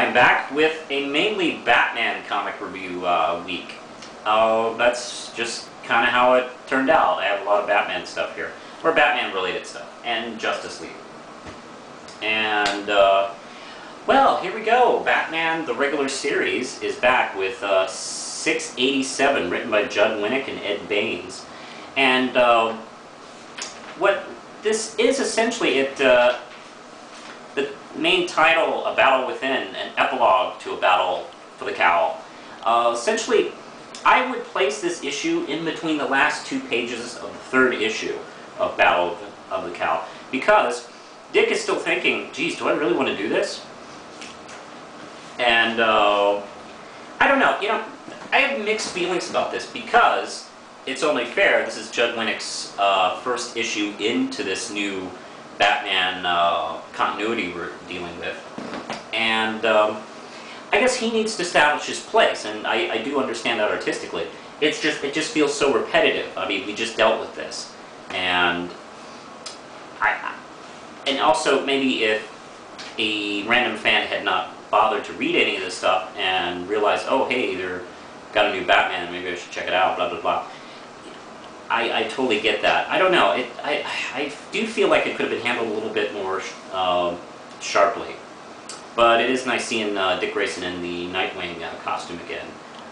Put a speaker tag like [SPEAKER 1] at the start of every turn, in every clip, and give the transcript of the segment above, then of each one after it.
[SPEAKER 1] I'm back with a mainly Batman comic review week. That's just kind of how it turned out. I have a lot of Batman stuff here, or Batman-related stuff, and Justice League. And, well, here we go. Batman, the regular series, is back with 687, written by Judd Winnick and Ed Baines. And what this is essentially, the main title, A Battle Within, an epilogue to A Battle for the Cowl. Essentially, I would place this issue in between the last two pages of the third issue of Battle of the Cowl, because Dick is still thinking, geez, do I really want to do this? And I don't know, I have mixed feelings about this, because it's only fair, this is Judd Winnick's first issue into this new Batman continuity we're dealing with. And I guess he needs to establish his place, and I do understand that artistically. It just feels so repetitive. I mean, we just dealt with this. And also maybe if a random fan had not bothered to read any of this stuff and realized, oh hey, they're got a new Batman, maybe I should check it out, blah blah blah. I totally get that. I don't know. I do feel like it could have been handled a little bit more sharply. But it is nice seeing Dick Grayson in the Nightwing costume again.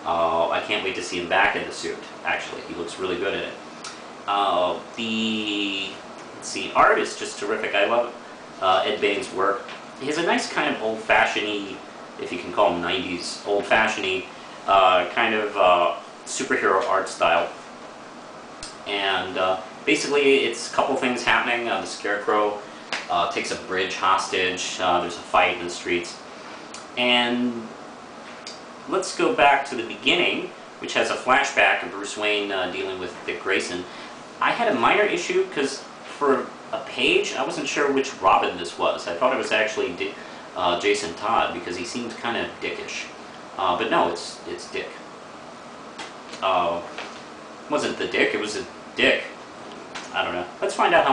[SPEAKER 1] I can't wait to see him back in the suit, actually. He looks really good in it. Let's see, art is just terrific. I love Ed Baines' work. He has a nice kind of old-fashioned-y, if you can call him 90s, old-fashioned-y kind of superhero art style. And basically, it's a couple things happening. The Scarecrow takes a bridge hostage. There's a fight in the streets. And let's go back to the beginning, which has a flashback of Bruce Wayne dealing with Dick Grayson. I had a minor issue because for a page, I wasn't sure which Robin this was. I thought it was actually Jason Todd because he seemed kind of dickish. But no, it's Dick. Wasn't the Dick, it was a Dick. I don't know. Let's find out how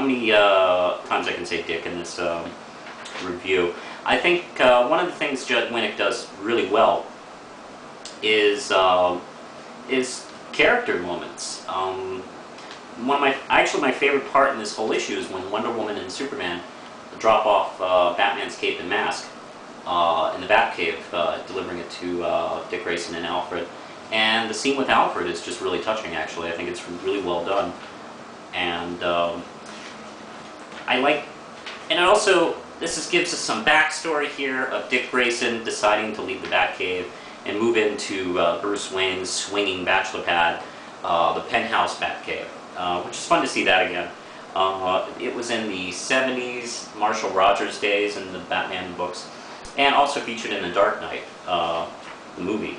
[SPEAKER 1] many times I can say Dick in this review. I think one of the things Judd Winnick does really well is character moments. Actually my favorite part in this whole issue is when Wonder Woman and Superman drop off Batman's cape and mask in the Batcave, delivering it to Dick Grayson and Alfred. And the scene with Alfred is just really touching, actually. I think it's really well done. And and also, gives us some backstory here of Dick Grayson deciding to leave the Batcave and move into Bruce Wayne's swinging bachelor pad, the penthouse Batcave, which is fun to see that again. It was in the 70s, Marshall Rogers days in the Batman books, and also featured in The Dark Knight, the movie.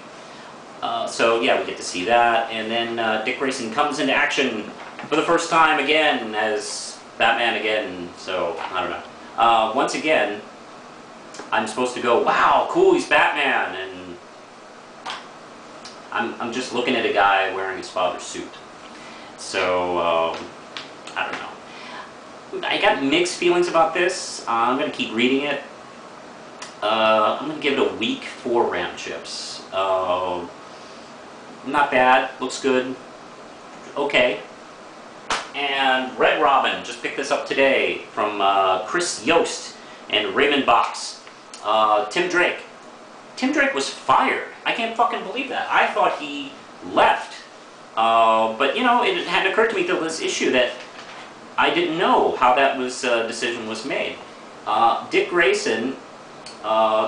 [SPEAKER 1] So yeah, we get to see that, and then Dick Grayson comes into action for the first time again as Batman again, so I don't know. Once again, I'm supposed to go, wow, cool, he's Batman, and I'm just looking at a guy wearing his father's suit. So, I don't know. I got mixed feelings about this. I'm going to keep reading it. I'm going to give it a week for Ram Chips. Not bad, looks good, okay. And Red Robin, just picked this up today from Chris Yost and Raymond Box. Tim Drake. Tim Drake was fired. I can't fucking believe that. I thought he left. But it hadn't occurred to me till this issue that I didn't know how that decision was made. Dick Grayson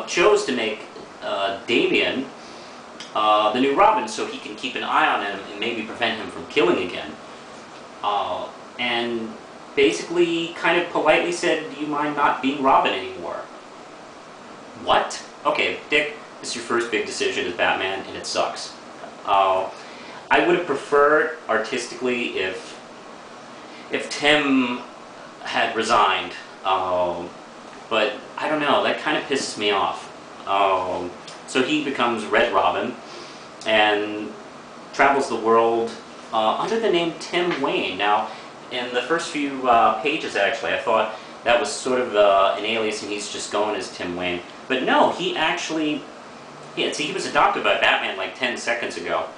[SPEAKER 1] chose to make Damian the new Robin, so he can keep an eye on him and maybe prevent him from killing again. And basically kind of politely said, do you mind not being Robin anymore? What? Okay, Dick, this is your first big decision as Batman, and it sucks. I would have preferred, artistically, if Tim had resigned, but I don't know, that kind of pisses me off. So he becomes Red Robin and travels the world under the name Tim Wayne. Now, in the first few pages, actually, I thought that was sort of an alias and he's just going as Tim Wayne. But no, he actually, see, he was adopted by Batman like 10 seconds ago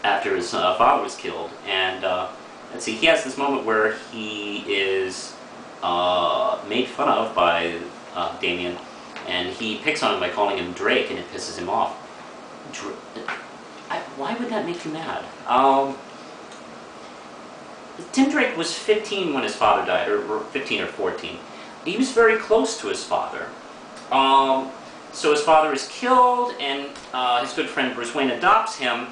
[SPEAKER 1] after his father was killed. And let's see, he has this moment where he is made fun of by Damian, and he picks on him by calling him Drake, and it pisses him off. Why would that make you mad? Tim Drake was 15 when his father died, or 15 or 14. He was very close to his father. So his father is killed, and his good friend Bruce Wayne adopts him,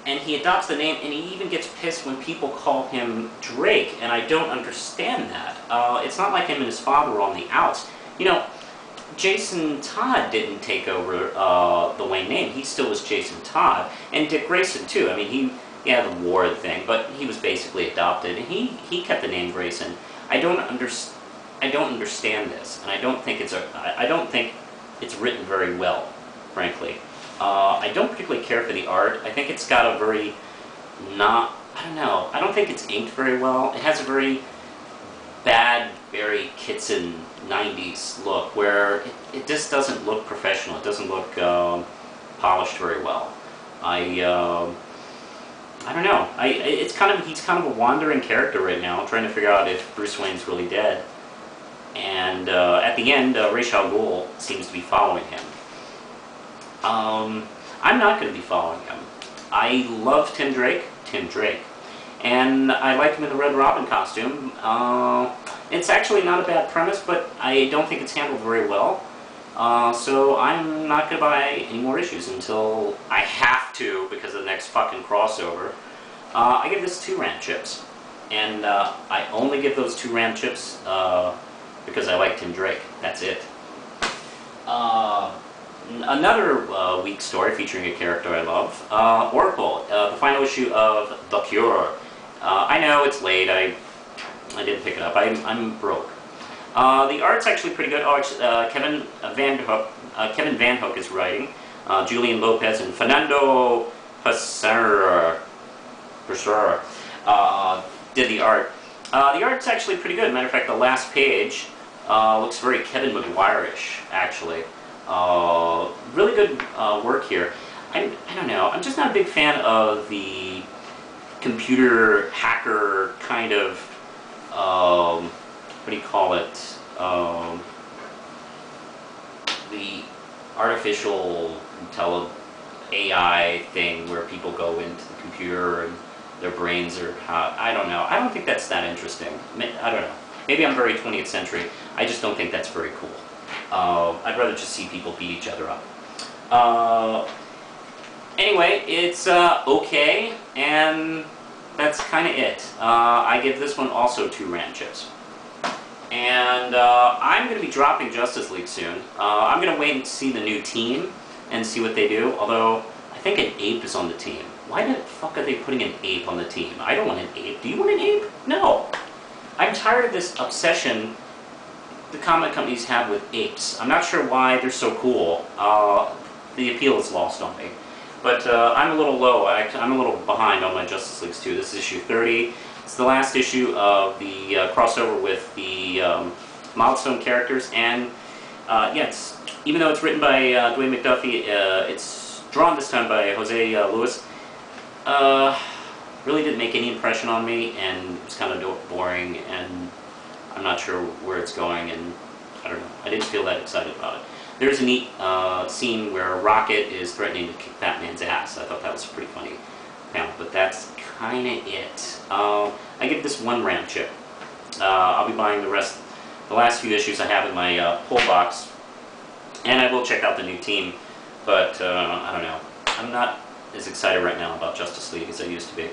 [SPEAKER 1] and he adopts the name, and he even gets pissed when people call him Drake, and I don't understand that. It's not like him and his father were on the outs. You know, Jason Todd didn't take over the Wayne name. He still was Jason Todd, and Dick Grayson too. I mean, he had the Ward thing, but he was basically adopted, and he kept the name Grayson. I don't understand this, and I don't think it's written very well, frankly. I don't particularly care for the art. I think it's got a very I don't know. I don't think it's inked very well. It has a very bad Barry Kitson 90s look where it just doesn't look professional. It doesn't look polished very well. I don't know. He's kind of a wandering character right now, trying to figure out if Bruce Wayne's really dead. And at the end, Ra's al Ghul seems to be following him. I'm not going to be following him. I love Tim Drake, and I like him in the Red Robin costume. It's actually not a bad premise, but I don't think it's handled very well. So I'm not going to buy any more issues until I have to, because of the next fucking crossover. I give this 2 RAM chips, and I only give those 2 RAM chips because I like Tim Drake. That's it. Another weak story featuring a character I love, Oracle, the final issue of The Cure. I know it's late. I didn't pick it up. I'm broke. The art's actually pretty good. Kevin Van Hook is writing. Julian Lopez and Fernando Pesar did the art. The art's actually pretty good. Matter of fact, the last page looks very Kevin Maguire-ish, actually. Really good work here. I don't know. I'm just not a big fan of the computer hacker kind of, what do you call it? The artificial AI thing where people go into the computer and their brains are, I don't know. I don't think that's that interesting. I don't know. Maybe I'm very 20th century. I just don't think that's very cool. I'd rather just see people beat each other up. Anyway, it's okay, and that's kind of it. I give this one also 2 RAM chips. And I'm going to be dropping Justice League soon. I'm going to wait and see the new team and see what they do, although I think an ape is on the team. Why the fuck are they putting an ape on the team? I don't want an ape. Do you want an ape? No. I'm tired of this obsession the comic companies have with apes. I'm not sure why they're so cool. The appeal is lost on me. But I'm a little low. I'm a little behind on my Justice Leagues too. This is issue 30. It's the last issue of the crossover with the Milestone characters. And yeah, even though it's written by Dwayne McDuffie, it's drawn this time by Jose Luis. Really didn't make any impression on me, and it was kind of boring, and I'm not sure where it's going, and I don't know. I didn't feel that excited about it. There's a neat scene where Rocket is threatening to kick Batman's ass. I thought that was a pretty funny panel, but that's kind of it. I give this 1 RAM chip. I'll be buying the last few issues I have in my pull box, and I will check out the new team, but I don't know. I'm not as excited right now about Justice League as I used to be.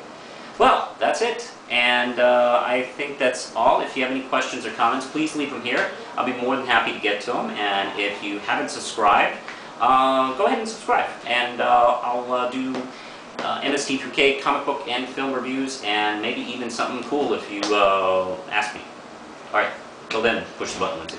[SPEAKER 1] Well, that's it, and I think that's all. If you have any questions or comments, please leave them here. I'll be more than happy to get to them, and if you haven't subscribed, go ahead and subscribe, and I'll do MST3K comic book and film reviews, and maybe even something cool if you ask me. Alright, till then, push the button, Lindsay.